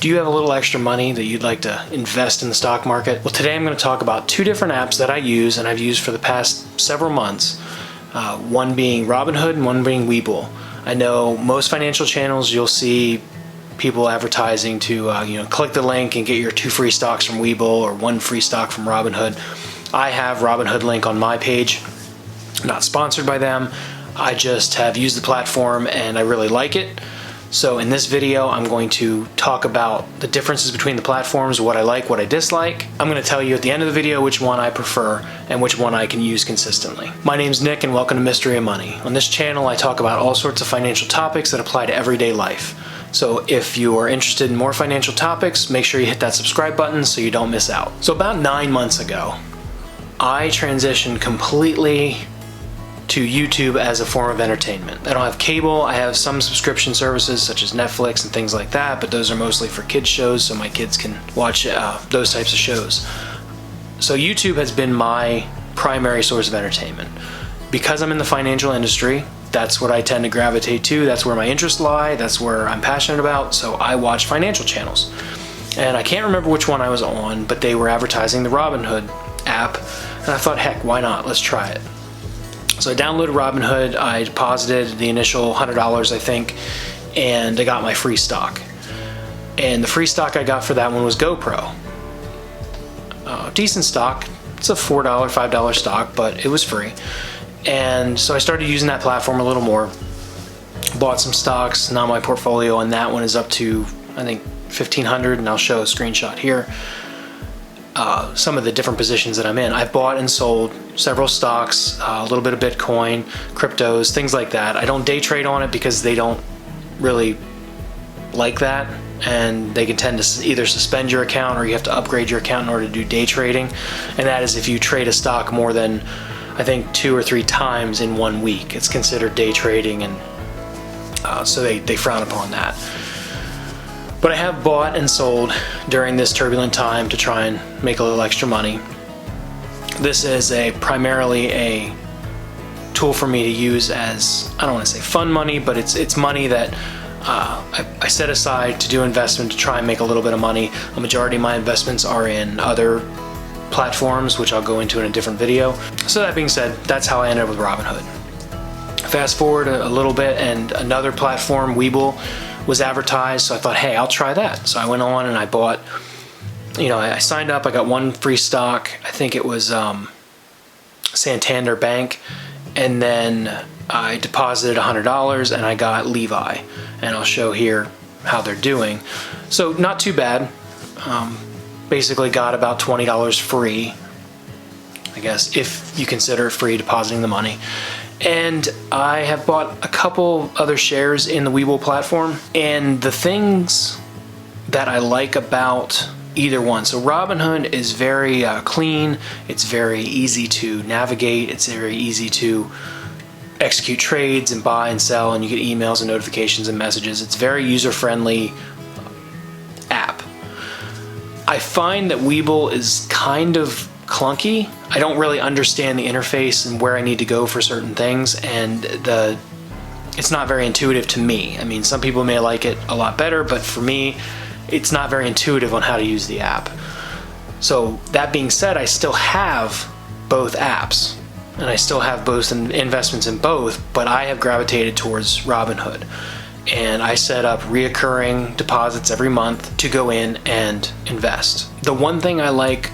Do you have a little extra money that you'd like to invest in the stock market? Well, today I'm going to talk about two different apps that I use and I've used for the past several months. One being Robinhood and one being Webull. I know most financial channels you'll see people advertising to click the link and get your 2 free stocks from Webull or 1 free stock from Robinhood. I have Robinhood link on my page. Not sponsored by them. I just have used the platform and I really like it. So in this video, I'm going to talk about the differences between the platforms, what I like, what I dislike. I'm going to tell you at the end of the video which one I prefer and which one I can use consistently. My name's Nick and welcome to Mystery of Money. On this channel, I talk about all sorts of financial topics that apply to everyday life. So if you are interested in more financial topics, make sure you hit that subscribe button so you don't miss out. So about 9 months ago, I transitioned completely to YouTube as a form of entertainment. I don't have cable. I have some subscription services such as Netflix and things like that, but those are mostly for kids shows so my kids can watch those types of shows. So YouTube has been my primary source of entertainment. Because I'm in the financial industry, that's what I tend to gravitate to. That's where my interests lie. That's where I'm passionate about. So I watch financial channels. And I can't remember which one I was on, but they were advertising the Robinhood app. And I thought, heck, why not? Let's try it. So I downloaded Robinhood, I deposited the initial $100 I think, and I got my free stock. And the free stock I got for that one was GoPro. Decent stock, it's a $4, $5 stock, but it was free. And so I started using that platform a little more, bought some stocks. Now my portfolio on that one is up to, I think, 1,500, and I'll show a screenshot here. Some of the different positions that I'm in. I've bought and sold several stocks, a little bit of Bitcoin, cryptos, things like that. I don't day trade on it because they don't really like that, and they can tend to either suspend your account or you have to upgrade your account in order to do day trading. And that is if you trade a stock more than, I think, 2 or 3 times in 1 week. It's considered day trading, and so they frown upon that. But I have bought and sold during this turbulent time to try and make a little extra money. This is primarily a tool for me to use as, I don't want to say fun money, but it's money that I set aside to do investment to try and make a little bit of money. A majority of my investments are in other platforms, which I'll go into in a different video. So that being said, that's how I ended up with Robinhood. Fast forward a little bit and another platform, Webull, was advertised, so I thought, hey, I'll try that. So I went on and I bought, I signed up, I got 1 free stock. I think it was Santander Bank, and then I deposited $100 and I got Levi, and I'll show here how they're doing. So not too bad. Basically got about $20 free, I guess, if you consider it free depositing the money. And I have bought a couple other shares in the Webull platform, and the things that I like about either one. So Robinhood is very clean, it's very easy to navigate, it's very easy to execute trades and buy and sell, and you get emails and notifications and messages. It's very user-friendly app. I find that Webull is kind of clunky. I don't really understand the interface and where I need to go for certain things, and it's not very intuitive to me. I mean, some people may like it a lot better, but for me, it's not very intuitive on how to use the app. So that being said, I still have both apps, and I still have both investments in both, but I have gravitated towards Robinhood. And I set up reoccurring deposits every month to go in and invest. The one thing I like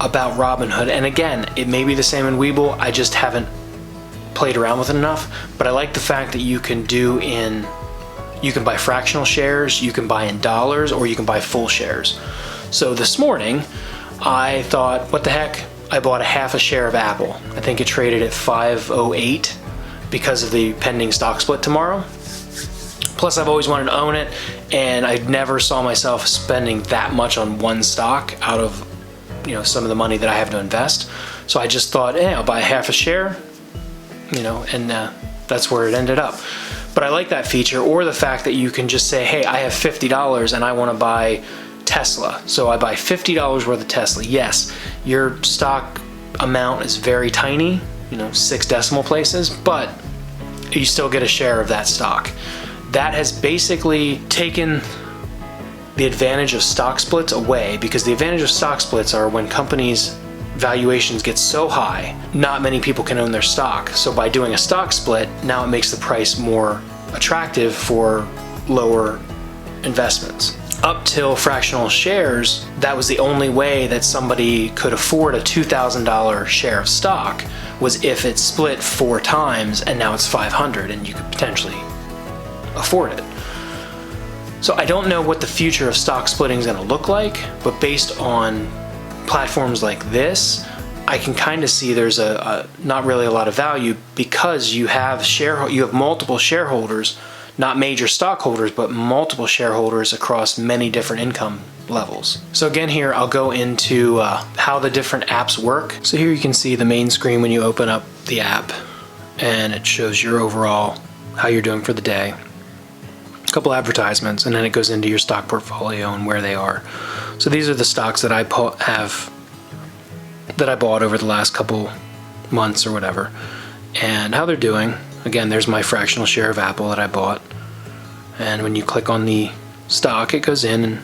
about Robinhood, and again, it may be the same in Webull, I just haven't played around with it enough, but I like the fact that you can buy fractional shares, you can buy in dollars, or you can buy full shares. So this morning, I thought, what the heck, I bought a half a share of Apple. I think it traded at 508 because of the pending stock split tomorrow. Plus, I've always wanted to own it, and I never saw myself spending that much on one stock out of some of the money that I have to invest. So I just thought, I'll buy half a share, and that's where it ended up. But I like that feature, or the fact that you can just say, hey, I have $50 and I want to buy Tesla. So I buy $50 worth of Tesla. Yes, your stock amount is very tiny, 6 decimal places, but you still get a share of that stock. That has basically taken the advantage of stock splits away, because the advantage of stock splits are when companies' valuations get so high, not many people can own their stock. So by doing a stock split, now it makes the price more attractive for lower investments. Up till fractional shares, that was the only way that somebody could afford a $2,000 share of stock, was if it split 4 times and now it's 500 and you could potentially afford it. So I don't know what the future of stock splitting is going to look like, but based on platforms like this, I can kind of see there's not really a lot of value, because you have multiple shareholders, not major stockholders, but multiple shareholders across many different income levels. So again, here I'll go into how the different apps work. So here you can see the main screen when you open up the app, and it shows your overall, how you're doing for the day. A couple advertisements, and then it goes into your stock portfolio and where they are. So these are the stocks that I bought over the last couple months or whatever, and how they're doing. Again, there's my fractional share of Apple that I bought, and when you click on the stock, it goes in and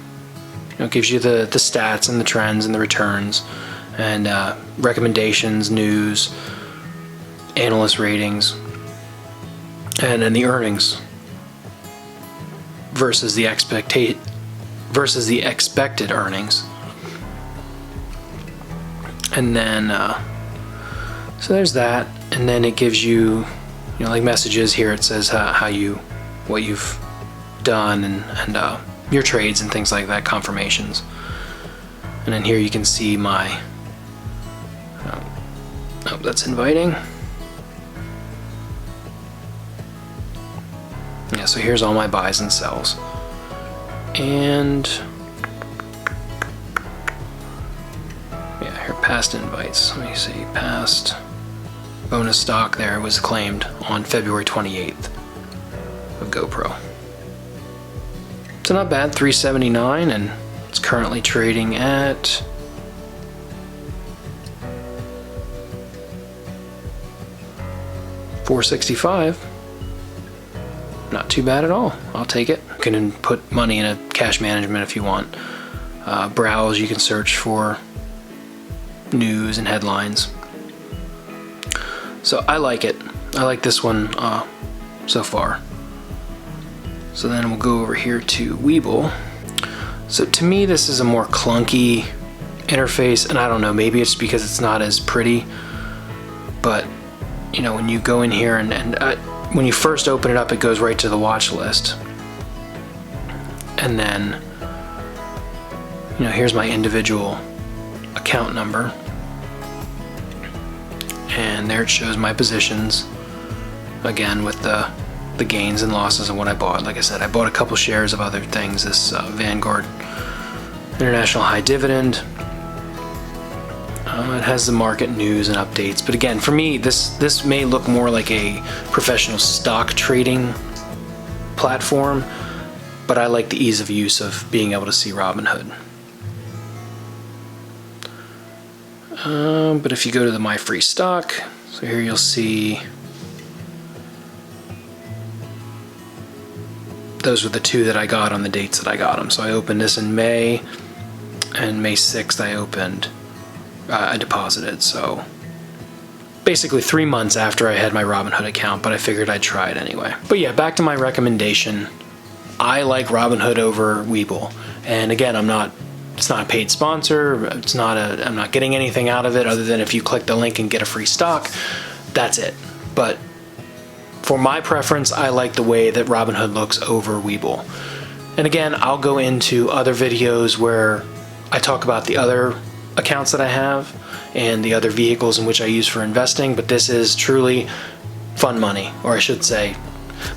it gives you the stats and the trends and the returns and recommendations, news, analyst ratings, and then the earnings versus the expected earnings. And then so there's that, and then it gives you, like messages. Here it says what you've done and your trades and things like that, confirmations. And then here you can see my that's inviting. Yeah, so here's all my buys and sells. And yeah, here, past invites. Let me see, past bonus stock there was claimed on February 28th of GoPro. So not bad, $3.79, and it's currently trading at $4.65. Not too bad at all. I'll take it. You can put money in a cash management if you want. Browse, you can search for news and headlines. So I like it. I like this one so far. So then we'll go over here to Webull. So to me, this is a more clunky interface, and I don't know, maybe it's because it's not as pretty, but when you go in here and when you first open it up, it goes right to the watch list. And then, here's my individual account number. And there it shows my positions, again, with the gains and losses of what I bought. Like I said, I bought a couple shares of other things. This Vanguard International High Dividend. It has the market news and updates, but again, for me, this may look more like a professional stock trading platform, but I like the ease of use of being able to see Robinhood. But if you go to the My Free Stock, so here you'll see those were the two that I got on the dates that I got them. So I opened this in May, and May 6th I deposited. So basically 3 months after I had my Robinhood account, but I figured I'd try it anyway. But yeah, back to my recommendation. I like Robinhood over Webull. And again, it's not a paid sponsor. I'm not getting anything out of it other than if you click the link and get a free stock, that's it. But for my preference, I like the way that Robinhood looks over Webull. And again, I'll go into other videos where I talk about the other accounts that I have and the other vehicles in which I use for investing, but this is truly fun money, or I should say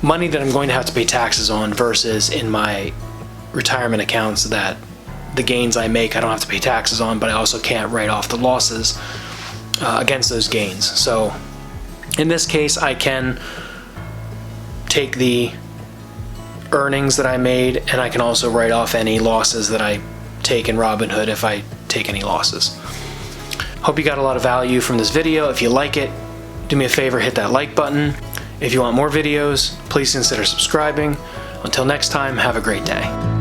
money that I'm going to have to pay taxes on, versus in my retirement accounts that the gains I make I don't have to pay taxes on, but I also can't write off the losses against those gains. So in this case, I can take the earnings that I made, and I can also write off any losses that I take in Robinhood if I take any losses. Hope you got a lot of value from this video. If you like it, do me a favor, hit that like button. If you want more videos, please consider subscribing. Until next time, have a great day.